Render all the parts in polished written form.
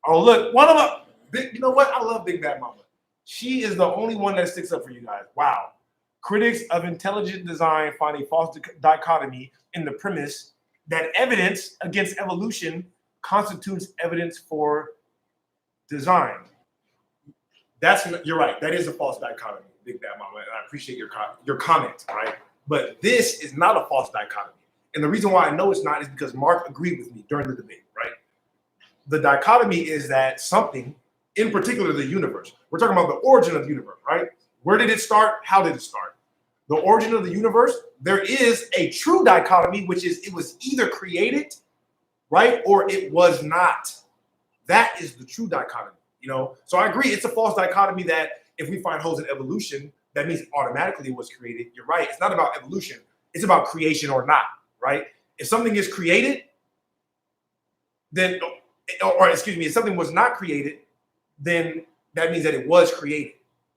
Oh, look, one of them. You know what? I love Big Bad Mama. She is the only one that sticks up for you guys. Wow. Critics of intelligent design find a false dichotomy in the premise that evidence against evolution constitutes evidence for design. You're right. That is a false dichotomy, Big Bad Mama, and I appreciate your comment, right? But this is not a false dichotomy, and the reason why I know it's not is because Mark agreed with me during the debate, right? The dichotomy is that something, in particular the universe, we're talking about the origin of the universe, right? Where did it start? How did it start? The origin of the universe, there is a true dichotomy, which is it was either created, right, or it was not. That is the true dichotomy, you know? So I agree, it's a false dichotomy that if we find holes in evolution, that means automatically it was created. You're right, it's not about evolution, it's about creation or not, right? If something is created, then, or excuse me, if something was not created, then that means that it was created.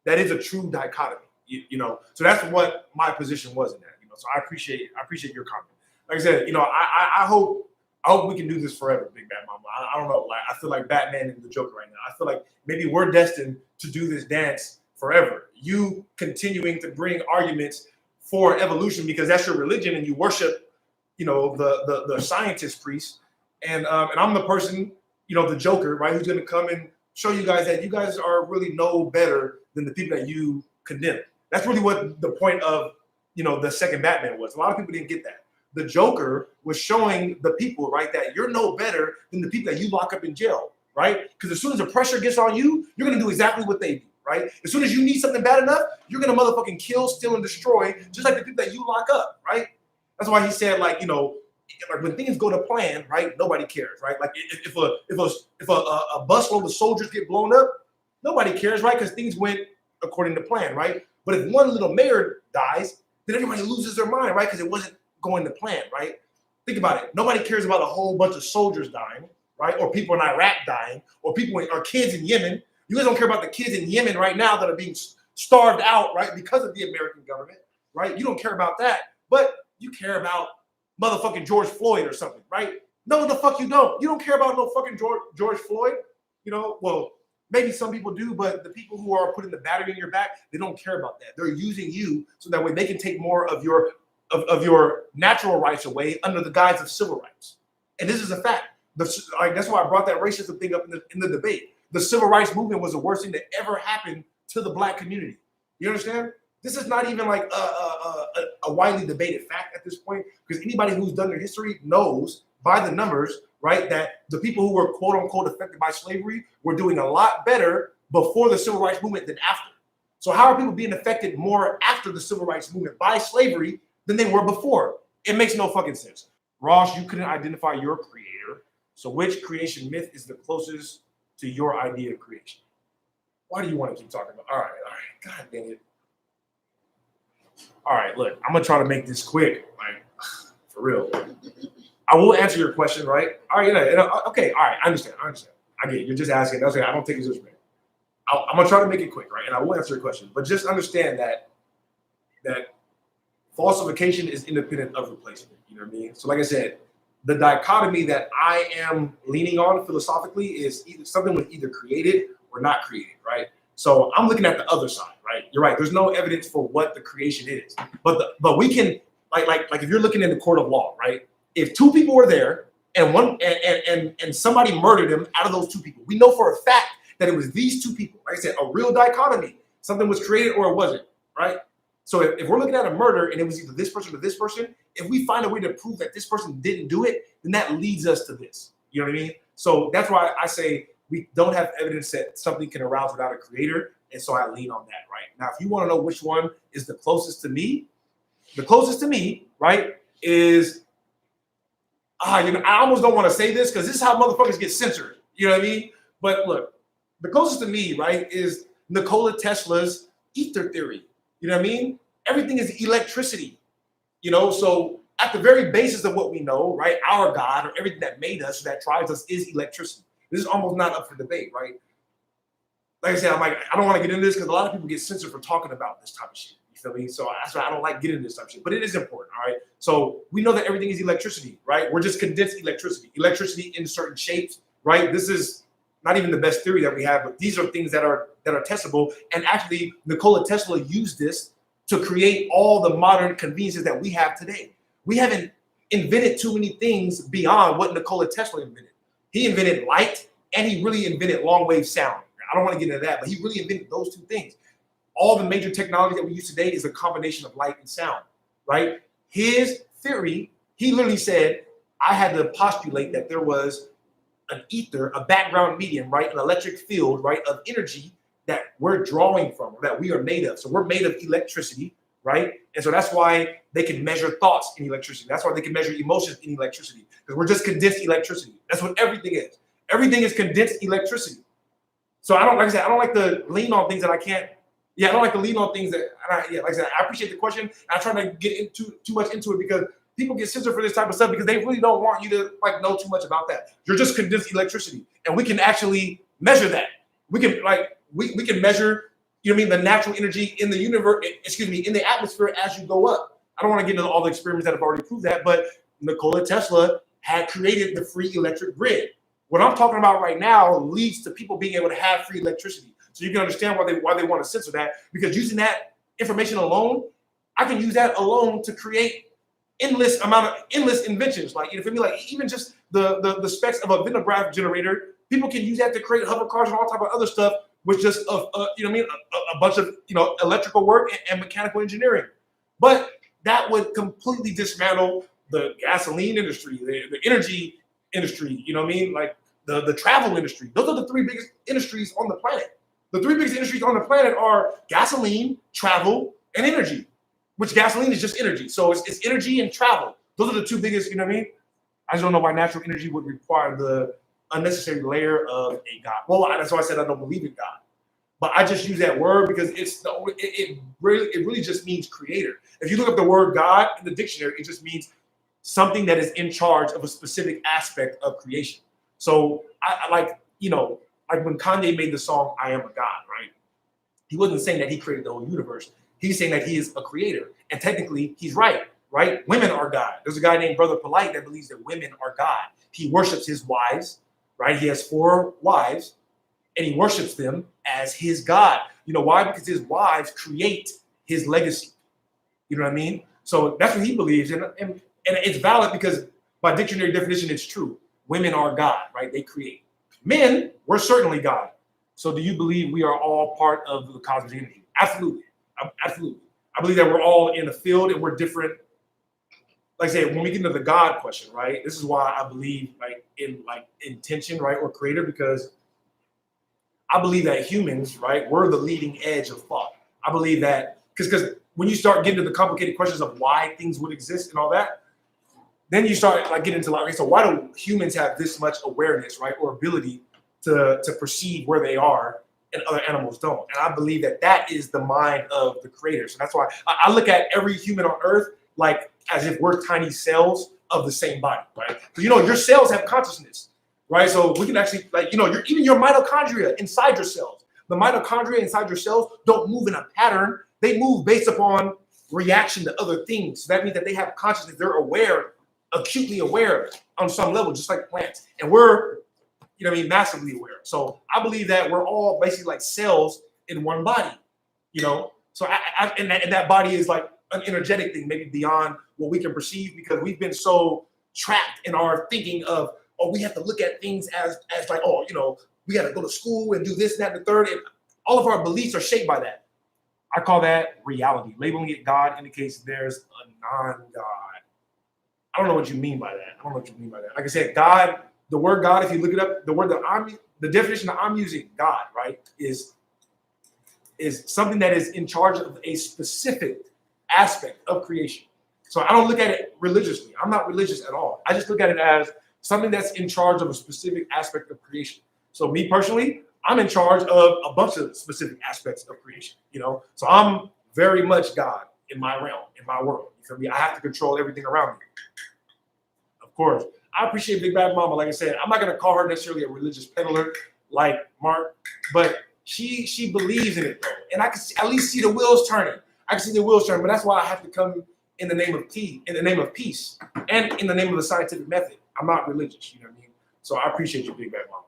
That is a true dichotomy, you know. So that's what my position was in that, you know. So I appreciate your comment. Like I said, you know, I hope we can do this forever, Big Bad Mama. I don't know. Like I feel like Batman and the Joker right now. I feel like maybe we're destined to do this dance forever. You continuing to bring arguments for evolution because that's your religion and you worship, you know, the scientist priest, and I'm the person, you know, the Joker, right, who's going to come and show you guys that you guys are really no better than the people that you condemn. That's really what the point of, you know, the second Batman was. A lot of people didn't get that. The Joker was showing the people, right, that you're no better than the people that you lock up in jail, right? Because as soon as the pressure gets on you, you're going to do exactly what they do, right? As soon as you need something bad enough, you're going to motherfucking kill, steal, and destroy, just like the people that you lock up, right? That's why he said, like, you know, like when things go to plan, right? Nobody cares, right? Like if a busload of soldiers get blown up, nobody cares, right? Because things went according to plan, right? But if one little mayor dies, then everybody loses their mind, right? Because it wasn't going to plan, right? Think about it. Nobody cares about a whole bunch of soldiers dying, right? Or people in Iraq dying, or kids in Yemen. You guys don't care about the kids in Yemen right now that are being starved out, right? Because of the American government, right? You don't care about that, but you care about motherfucking George Floyd or something, right? No, the fuck you don't. You don't care about no fucking George Floyd, you know? Well, maybe some people do, but the people who are putting the battery in your back, they don't care about that. They're using you so that way they can take more of your natural rights away under the guise of civil rights. And this is a fact. That's why I brought that racism thing up in the debate. The civil rights movement was the worst thing that ever happened to the black community. You understand? This is not even like a widely debated fact at this point, because anybody who's done their history knows by the numbers, right, that the people who were quote unquote affected by slavery were doing a lot better before the civil rights movement than after. So how are people being affected more after the civil rights movement by slavery than they were before? It makes no fucking sense. Ross, you couldn't identify your creator. So which creation myth is the closest to your idea of creation? Why do you want to keep talking about? All right. God dang it. All right, look, I'm gonna try to make this quick, like for real. I will answer your question, right? All right, okay, all right, I understand. I get it. You're just asking. That's okay. I don't take it as respect. I'm gonna try to make it quick, right? And I will answer your question, but just understand that falsification is independent of replacement. You know what I mean? So, like I said, the dichotomy that I am leaning on philosophically is something was either created or not created, right? So I'm looking at the other side, right? You're right. There's no evidence for what the creation is, but we can like if you're looking in the court of law, right? If two people were there and somebody murdered them out of those two people, we know for a fact that it was these two people. Like I said, a real dichotomy. Something was created or it wasn't, right? So if we're looking at a murder and it was either this person or this person, if we find a way to prove that this person didn't do it, then that leads us to this. You know what I mean? So that's why I say we don't have evidence that something can arouse without a creator, and so I lean on that, right? Now, if you want to know which one is the closest to me, right, is, I almost don't want to say this because this is how motherfuckers get censored. You know what I mean? But look, the closest to me, right, is Nikola Tesla's ether theory. You know what I mean? Everything is electricity, you know? So at the very basis of what we know, right, our God or everything that made us, that drives us is electricity. This is almost not up for debate, right? Like I said, I don't want to get into this because a lot of people get censored for talking about this type of shit. You feel me? So that's why I don't like getting into this type of shit. But it is important, all right? So we know that everything is electricity, right? We're just condensed electricity. Electricity in certain shapes, right? This is not even the best theory that we have, but these are things that are testable. And actually, Nikola Tesla used this to create all the modern conveniences that we have today. We haven't invented too many things beyond what Nikola Tesla invented. He invented light, and he really invented long wave sound. I don't want to get into that, but he really invented those two things. All the major technology that we use today is a combination of light and sound, right? His theory, he literally said, I had to postulate that there was an ether, a background medium, right? An electric field, right, of energy that we're drawing from, that we are made of. So we're made of electricity, right? And so that's why they can measure thoughts in electricity. That's why they can measure emotions in electricity, because we're just condensed electricity. That's what everything is. Everything is condensed electricity. So I don't, like I said, I don't like to lean on things that I can't. Yeah, I don't like to lean on things that. Like I said, I appreciate the question. I'm trying to get into too much into it because people get censored for this type of stuff because they really don't want you to like know too much about that. You're just condensed electricity, and we can actually measure that. We can we can measure, you know what I mean, the natural energy in the universe. Excuse me, in the atmosphere as you go up. I don't want to get into all the experiments that have already proved that, but Nikola Tesla had created the free electric grid. What I'm talking about right now leads to people being able to have free electricity. So you can understand why they want to censor that, because using that information alone, I can use that alone to create endless inventions. Like, you know, for me, like even just the specs of a Vinograph generator, people can use that to create hover cars and all type of other stuff with just you know what I mean, a bunch of, you know, electrical work and mechanical engineering. But that would completely dismantle the gasoline industry, the energy industry, you know what I mean, like the travel industry. Those are the three biggest industries on the planet. The three biggest industries on the planet are gasoline, travel, and energy, which gasoline is just energy. So it's energy and travel. Those are the two biggest, you know what I mean? I just don't know why natural energy would require the unnecessary layer of a God. Well, that's why I said I don't believe in God. But I just use that word because it really just means creator. If you look up the word God in the dictionary, it just means something that is in charge of a specific aspect of creation. So I like, you know, like when Kanye made the song "I Am a God," right? He wasn't saying that he created the whole universe. He's saying that he is a creator, and technically, he's right. Right? Women are God. There's a guy named Brother Polite that believes that women are God. He worships his wives. Right? He has 4 wives, and he worships them as his God. You know why? Because his wives create his legacy. You know what I mean? So that's what he believes, and it's valid because by dictionary definition, it's true. Women are God, right? They create. Men, we're certainly God. So do you believe we are all part of the cosmic energy? Absolutely. Absolutely. I believe that we're all in a field and we're different. Like I said, when we get into the God question, right? This is why I believe in intention, right, or creator, because I believe that humans, right, we're the leading edge of thought. I believe that because when you start getting to the complicated questions of why things would exist and all that, then you start like getting into like, okay, so why do humans have this much awareness, right, or ability to perceive where they are and other animals don't? And I believe that that is the mind of the creator. So that's why I look at every human on earth like as if we're tiny cells of the same body, right? So, you know, your cells have consciousness, right? So we can actually, like, you know, even your mitochondria inside your cells, the mitochondria inside your cells don't move in a pattern. They move based upon reaction to other things. So that means that they have consciousness. They're aware, acutely aware on some level, just like plants. And we're, you know what I mean, massively aware. So I believe that we're all basically like cells in one body, you know? So and that body is like an energetic thing, maybe beyond what we can perceive, because we've been so trapped in our thinking of, oh, we have to look at things as like, oh, you know, we got to go to school and do this, that, and the third. And all of our beliefs are shaped by that. I call that reality. Labeling it God indicates there's a non-God. I don't know what you mean by that. I don't know what you mean by that. Like I said, God, the word God, if you look it up, the definition that I'm using, God, right, is something that is in charge of a specific aspect of creation. So I don't look at it religiously. I'm not religious at all. I just look at it as something that's in charge of a specific aspect of creation. So me personally, I'm in charge of a bunch of specific aspects of creation, you know? So I'm very much God in my realm, in my world. You feel me? I have to control everything around me. Of course. I appreciate Big Bad Mama. Like I said, I'm not going to call her necessarily a religious peddler like Mark, but she believes in it though. And I can at least see the wheels turning. I can see the wheels turning, but that's why I have to come in the name of peace, and in the name of the scientific method. I'm not religious, you know what I mean? So I appreciate you, Big Bad Mama.